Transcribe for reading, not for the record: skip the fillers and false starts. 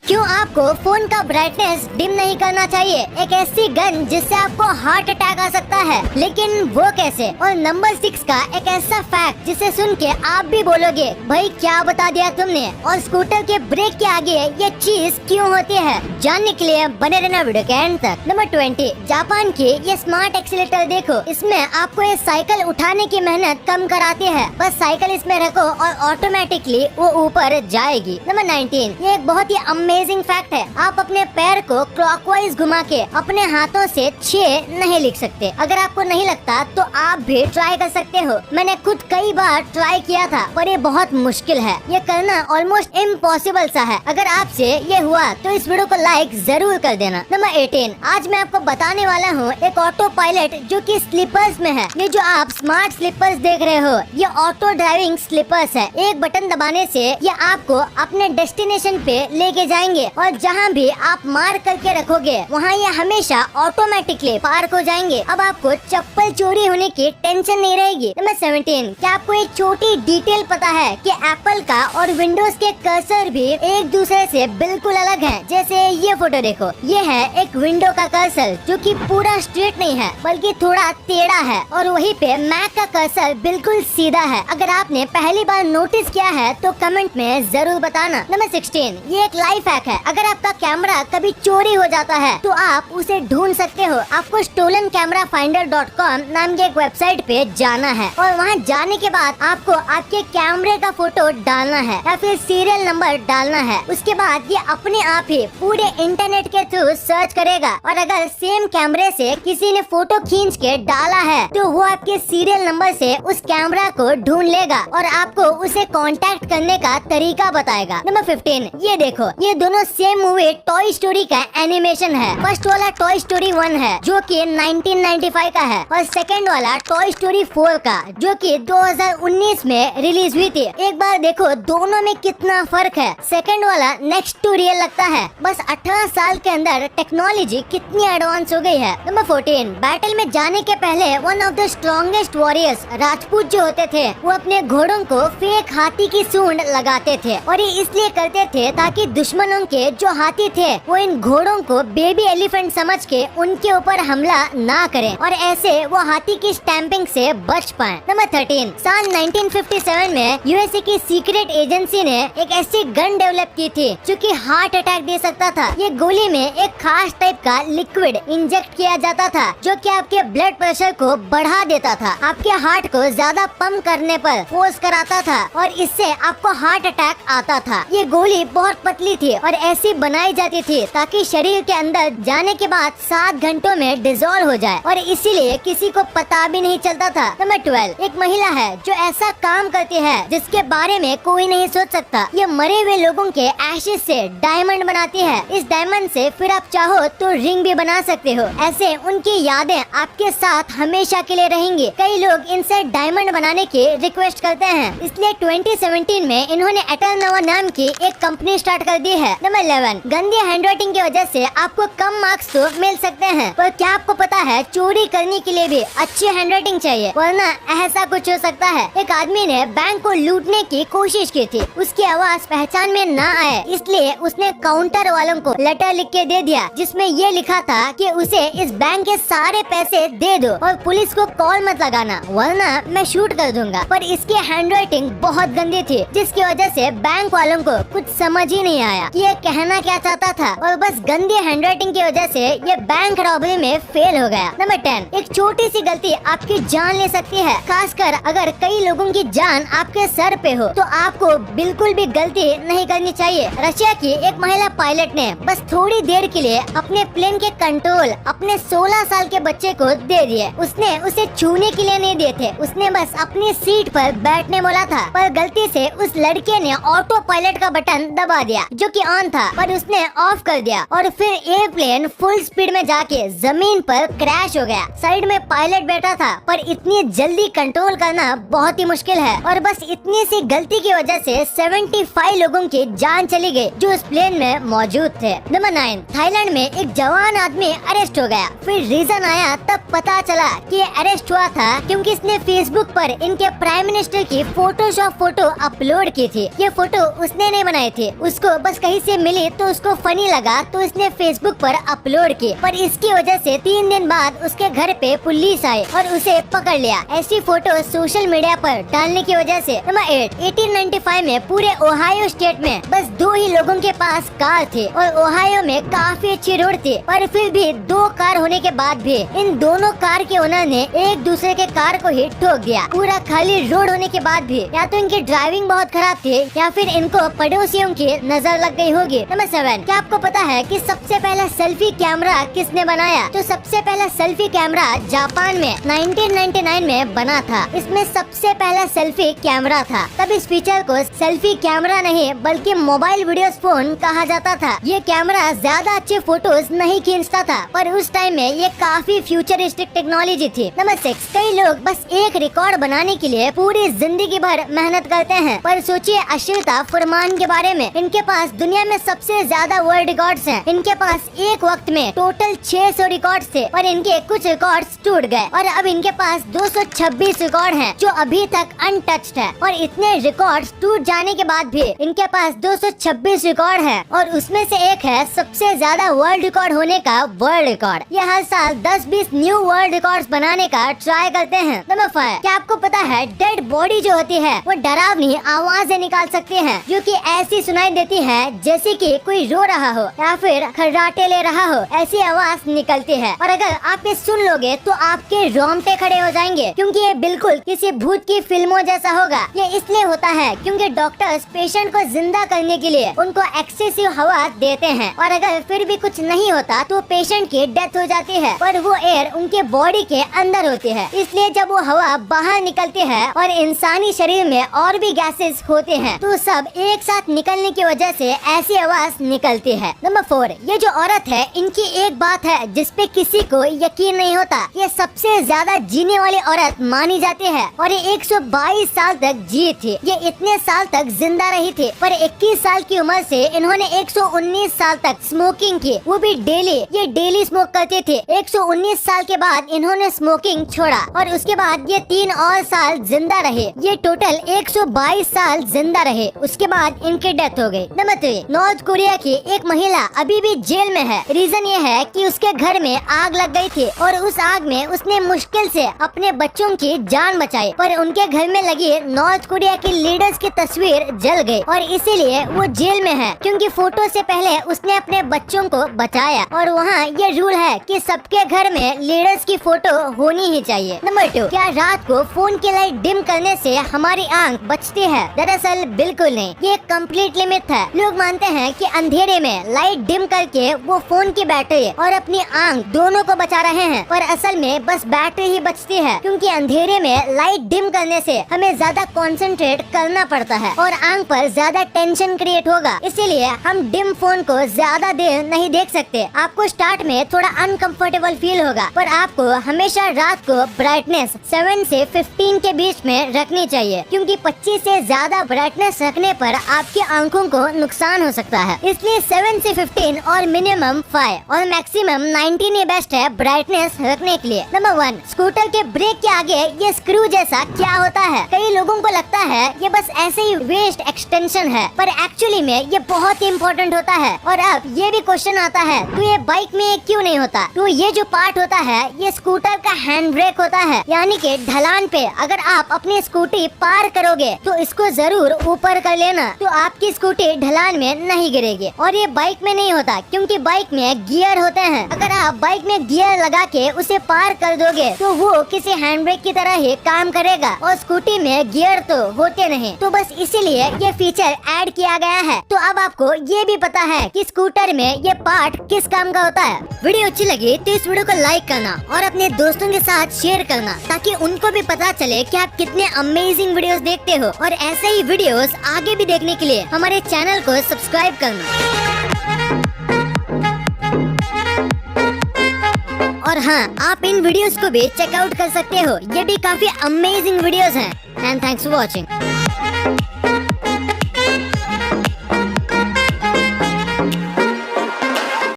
क्यों आपको फोन का ब्राइटनेस डिम नहीं करना चाहिए? एक ऐसी गन जिससे आपको हार्ट अटैक आ सकता है, लेकिन वो कैसे? और नंबर 6 का एक ऐसा फैक्ट जिसे सुन के आप भी बोलोगे भाई क्या बता दिया तुमने। और स्कूटर के ब्रेक के आगे ये चीज क्यों होती है, जानने के लिए बने रहना वीडियो के एंड तक। नंबर 20, जापान की ये स्मार्ट एक्सीलेटर देखो। इसमें आपको ये साइकिल उठाने की मेहनत कम कराती है। बस साइकिल इसमें रखो और ऑटोमेटिकली वो ऊपर जाएगी। नंबर 19, ये एक बहुत ही अमेजिंग फैक्ट है। आप अपने पैर को क्लॉकवाइज घुमा के अपने हाथों से 6 नहीं लिख सकते। अगर आपको नहीं लगता तो आप भी ट्राई कर सकते हो। मैंने खुद कई बार ट्राई किया था, पर ये बहुत मुश्किल है। ये करना ऑलमोस्ट इम्पॉसिबल सा है। अगर आपसे ये हुआ तो इस वीडियो को लाइक जरूर कर देना। नंबर 18, आज मैं आपको बताने वाला हूँ एक ऑटो पायलट जो कि स्लीपर्स में है। ये जो आप स्मार्ट स्लीपर्स देख रहे हो, ये ऑटो ड्राइविंग स्लीपर्स है। एक बटन दबाने से ये आपको अपने डेस्टिनेशन पे लेके जाएंगे और जहाँ भी आप मार करके रखोगे वहाँ ये हमेशा ऑटोमेटिकली पार्क हो जाएंगे। अब आपको चप्पल चोरी होने की टेंशन नहीं रहेगी। नंबर 17, क्या आपको एक छोटी डिटेल पता है कि एप्पल का और विंडोज के कर्सर भी एक दूसरे से बिल्कुल अलग हैं? जैसे ये फोटो देखो, ये है एक विंडो का कर्सर जो कि पूरा स्ट्रेट नहीं है बल्कि थोड़ा टेढ़ा है, और वहीं पे मैक का कर्सर बिल्कुल सीधा है। अगर आपने पहली बार नोटिस किया है तो कमेंट में जरूर बताना। नंबर 16, ये एक लाइफ हैक है। अगर आपका कैमरा कभी चोरी हो जाता है तो आप उसे ढूंढ सकते हो। आपको stolencamerafinder.com नाम की एक वेबसाइट पे जाना है और वहाँ जाने के बाद आपको आपके कैमरे का फोटो डालना है या फिर सीरियल नंबर डालना है। उसके बाद ये अपने आप ही पूरे इंटरनेट के थ्रू सर्च करेगा, और अगर सेम कैमरे से किसी ने फोटो खींच के डाला है तो वो आपके सीरियल नंबर से उस कैमरा को ढूंढ लेगा और आपको उसे कांटेक्ट करने का तरीका बताएगा। नंबर 15, ये देखो, ये दोनों सेम मूवी टॉय स्टोरी का एनिमेशन है। फर्स्ट वाला टॉय स्टोरी 1 है जो कि 1995 का है, और सेकंड वाला टॉय स्टोरी 4 का जो कि 2019 में रिलीज हुई थी। एक बार देखो दोनों में कितना फर्क है। सेकंड वाला नेक्स्ट टू रियल लगता है। बस 18 साल के अंदर टेक्नोलॉजी कितनी एडवांस हो गई है। नंबर 14, बैटल में जाने के पहले one of the strongest warriors Rajput जो होते थे वो अपने घोड़ों को फेक हाथी की सूंड लगाते थे, और ये इसलिए करते थे ताकि दुश्मनों के जो हाथी थे वो इन घोड़ों को बेबी एलिफेंट समझ के उनके ऊपर हमला ना करें, और ऐसे वो हाथी की स्टैंपिंग से बच पाएं। नंबर 13, साल 1957 में यूएसए की सीक्रेट एजेंसी ने एक ऐसी गन डेवलप की थी जो कि हार्ट अटैक दे सकता था। ये गोली में एक खास टाइप का लिक्विड इंजेक्ट किया जाता था जो कि आपके ब्लड प्रेशर को बढ़ा देता था, आपके हार्ट को ज्यादा पंप करने पर फोर्स कराता था, और इससे आपको हार्ट अटैक आता था। ये गोली बहुत पतली थी और ऐसी बनाई जाती थी ताकि शरीर के अंदर जाने के बाद 7 घंटों में डिसॉल्व हो जाए, और इसीलिए किसी को पता भी नहीं चलता था। नंबर 12, एक महिला है जो ऐसा काम करती है जिसके बारे में कोई नहीं सोच सकता। ये मरे हुए लोगों के एशेज से डायमंड बनाती है। इस डायमंड से फिर आप चाहो तो रिंग भी बना सकते हो। ऐसे उनकी यादें आपके साथ हमेशा के लिए रहेंगी। कई लोग इनसे डायमंड बनाने की रिक्वेस्ट करते हैं, इसलिए 2017 में इन्होंने एटलनोवा नाम की एक कंपनी स्टार्ट कर दी है। नंबर 11, गंदी हैंडराइटिंग की वजह से आपको कम मार्क्स तो मिल सकते हैं, पर क्या आपको पता है चोरी करने के लिए भी अच्छी हैंडराइटिंग चाहिए, वरना ऐसा कुछ हो सकता है। एक आदमी ने बैंक को लूटने की कोशिश की थी। उसकी आवाज पहचान में ना आए इसलिए उसने काउंटर वालों को लेटर लिख के दे दिया जिसमें ये लिखा था कि उसे इस बैंक के सारे पैसे दे दो और पुलिस को कॉल मत लगाना वरना मैं शूट कर दूंगा। पर इसकी हैंडराइटिंग बहुत गंदी थी जिसकी वजह से बैंक वालों को कुछ समझ ही नहीं आया कि ये कहना क्या चाहता था, और बस गंदी हैंडराइटिंग की वजह से ये बैंक रॉबरी में फेल हो गया। नंबर 10, एक छोटी सी गलती आपकी जान ले सकती है, खासकर अगर कई लोगों की जान आपके सर पे हो तो आपको बिल्कुल भी गलती नहीं करनी चाहिए। रशिया की एक महिला पायलट ने बस थोड़ी देर के लिए अपने प्लेन के कंट्रोल अपने 16 साल के बच्चे को दे दिए। उसने उसे छूने के लिए नहीं दिए थे, उसने बस अपनी सीट पर बैठने बोला था, पर गलती से उस लड़के ने ऑटो पायलट का बटन दबा दिया जो कि ऑन था, पर उसने ऑफ कर दिया और फिर एयरप्लेन फुल स्पीड में जाके जमीन पर क्रैश हो गया। साइड में पायलट बैठा था, पर इतनी जल्दी कंट्रोल करना बहुत ही मुश्किल है, और बस इतनी सी गलती की वजह से 75 लोगों की जान चली गई जो उस प्लेन में मौजूद थे। नंबर 9, थाईलैंड में एक जवान आदमी अरेस्ट हो गया। फिर रीजन आया तब पता चला कि ये अरेस्ट हुआ था क्योंकि इसने फेसबुक पर इनके प्राइम मिनिस्टर की फोटोशॉप फोटो अपलोड की थी। ये फोटो उसने नहीं बनाई थी, उसको बस कहीं कहीं से मिली तो उसको फनी लगा तो उसने फेसबुक पर अपलोड की, पर इसकी वजह से 3 दिन बाद उसके घर पे पुलिस आई और उसे पकड़ लिया ऐसी फोटो सोशल मीडिया पर डालने की वजह से। नंबर 8, 1895 में पूरे ओहायो स्टेट में बस 2 ही लोगों के पास कार थी और ओहायो में काफी अच्छी रोड थी, पर फिर भी 2 कार होने के बाद भी इन दोनों कार के ओनर ने एक दूसरे के कार को ही ठोक दिया। पूरा खाली रोड होने के बाद भी या तो इनकी ड्राइविंग बहुत खराब थी या फिर इनको पड़ोसियों की नजर लग गई होगी। नंबर 7, क्या आपको पता है कि सबसे पहला सेल्फी कैमरा किसने बनाया? तो सबसे पहला सेल्फी कैमरा जापान में 1999 में बना था। इसमें सबसे पहला सेल्फी कैमरा था। तब इस फीचर को सेल्फी कैमरा नहीं बल्कि मोबाइल वीडियो फोन कहा जाता था। ये कैमरा ज्यादा अच्छे फोटोज नहीं खींचता था, पर उस टाइम में ये काफी फ्यूचरिस्टिक टेक्नोलॉजी थी। नंबर 6, कई लोग बस एक रिकॉर्ड बनाने के लिए पूरी जिंदगी भर मेहनत करते हैं, पर सोचिए अश्लीलता फरमान के बारे में। इनके पास दुनिया में सबसे ज्यादा वर्ल्ड रिकॉर्ड्स हैं। इनके पास एक वक्त में टोटल 600 रिकॉर्ड्स थे, पर इनके कुछ रिकॉर्ड्स टूट गए और अब इनके पास 226 रिकॉर्ड हैं जो अभी तक अनटच्ड है। और इतने रिकॉर्ड्स टूट जाने के बाद भी इनके पास 226 रिकॉर्ड है और उसमें से एक है सबसे ज्यादा वर्ल्ड रिकॉर्ड होने का वर्ल्ड रिकॉर्ड। ये हर साल 10-20 न्यू वर्ल्ड रिकॉर्ड्स बनाने का ट्राई करते हैं। नंबर 5, क्या आपको पता है डेड बॉडी जो होती है वो डरावनी आवाजें निकाल सकती है जो कि ऐसी सुनाई देती है जैसे कि कोई रो रहा हो या फिर खर्राटे ले रहा हो, ऐसी आवाज निकलती है। और अगर आप ये सुन लोगे तो आपके रोंगटे खड़े हो जाएंगे क्योंकि ये बिल्कुल किसी भूत की फिल्मों जैसा होगा। ये इसलिए होता है क्योंकि डॉक्टर्स पेशेंट को जिंदा करने के लिए उनको एक्सेसिव हवा देते हैं और अगर फिर भी कुछ नहीं होता तो पेशेंट की डेथ हो जाती है, पर वो एयर उनके बॉडी के अंदर होती है। इसलिए जब वो हवा बाहर निकलती है और इंसानी शरीर में और भी गैसेस होते हैं तो सब एक साथ निकलने की वजह से ऐसी आवाज निकलती है। नंबर 4, ये जो औरत है इनकी एक बात है जिसपे किसी को यकीन नहीं होता। ये सबसे ज्यादा जीने वाली औरत मानी जाती है और ये 122 साल तक जी थी। ये इतने साल तक जिंदा रही थी, पर 21 साल की उम्र से इन्होंने 119 साल तक स्मोकिंग की, वो भी डेली। ये डेली स्मोक करते थे। 119 साल के बाद इन्होंने स्मोकिंग छोड़ा और उसके बाद ये 3 और साल जिंदा रहे। ये टोटल 122 साल जिंदा रहे। उसके बाद इनकी डेथ हो गई। नंबर 3, नॉर्थ कोरिया की एक महिला अभी भी जेल में है। रीजन ये है कि उसके घर में आग लग गई थी और उस आग में उसने मुश्किल से अपने बच्चों की जान बचाई, पर उनके घर में लगी नॉर्थ कोरिया के लीडर्स की तस्वीर जल गई और इसीलिए वो जेल में है क्योंकि फोटो से पहले उसने अपने बच्चों को बचाया। और वहाँ ये रूल है कि सबके घर में लीडर्स की फोटो होनी ही चाहिए। नंबर 2, क्या रात को फोन की लाइट डिम करने से हमारी आंख बचती है? दरअसल बिल्कुल नहीं, ये कम्प्लीटली मिथ है। लोग मानते हैं कि अंधेरे में लाइट डिम करके वो फोन की बैटरी और अपनी आंख दोनों को बचा रहे हैं, पर असल में बस बैटरी ही बचती है क्योंकि अंधेरे में लाइट डिम करने से हमें ज्यादा कंसंट्रेट करना पड़ता है और आंख पर ज्यादा टेंशन क्रिएट होगा। इसीलिए हम डिम फोन को ज्यादा देर नहीं देख सकते। आपको स्टार्ट में थोड़ा अनकंफर्टेबल फील होगा, पर आपको हमेशा रात को ब्राइटनेस 7 से 15 के बीच में रखनी चाहिए क्योंकि 25 से ज्यादा ब्राइटनेस रखने पर आपकी आंखों को नुकसान हो सकता है। इसलिए 7 से 15 और मिनिमम 5 और मैक्सिमम 19 ही बेस्ट है ब्राइटनेस रखने के लिए। नंबर 1, स्कूटर के ब्रेक के आगे ये स्क्रू जैसा क्या होता है? कई लोगों को लगता है ये बस ऐसे ही वेस्ट एक्सटेंशन है, पर एक्चुअली में ये बहुत ही इम्पोर्टेंट होता है। और अब ये भी क्वेश्चन आता है तो ये बाइक में क्यों नहीं होता? तो ये जो पार्ट होता है ये स्कूटर का हैंड ब्रेक होता है, यानी कि ढलान पे अगर आप अपनी स्कूटी पार करोगे तो इसको जरूर ऊपर कर लेना, तो आपकी स्कूटी ढलान में नहीं गिरेगी। और ये बाइक में नहीं होता क्योंकि बाइक में गियर होते हैं। अगर आप बाइक में गियर लगा के उसे पार कर दोगे तो वो किसी हैंड ब्रेक की तरह ही काम करेगा और स्कूटी में गियर तो होते नहीं, तो बस इसीलिए ये फीचर ऐड किया गया है। तो अब आपको ये भी पता है कि स्कूटर में ये पार्ट किस काम का होता है। वीडियो अच्छी लगी तो इस वीडियो को लाइक करना और अपने दोस्तों के साथ शेयर करना ताकि उनको भी पता चले कि आप कितने अमेजिंग वीडियोस देखते हो। और ऐसे ही वीडियोस आगे भी देखने के लिए हमारे चैनल को सब्सक्राइब करना। और हाँ, आप इन वीडियोस को भी चेकआउट कर सकते हो, ये भी काफी अमेजिंग वीडियोस हैं। And thanks for watching.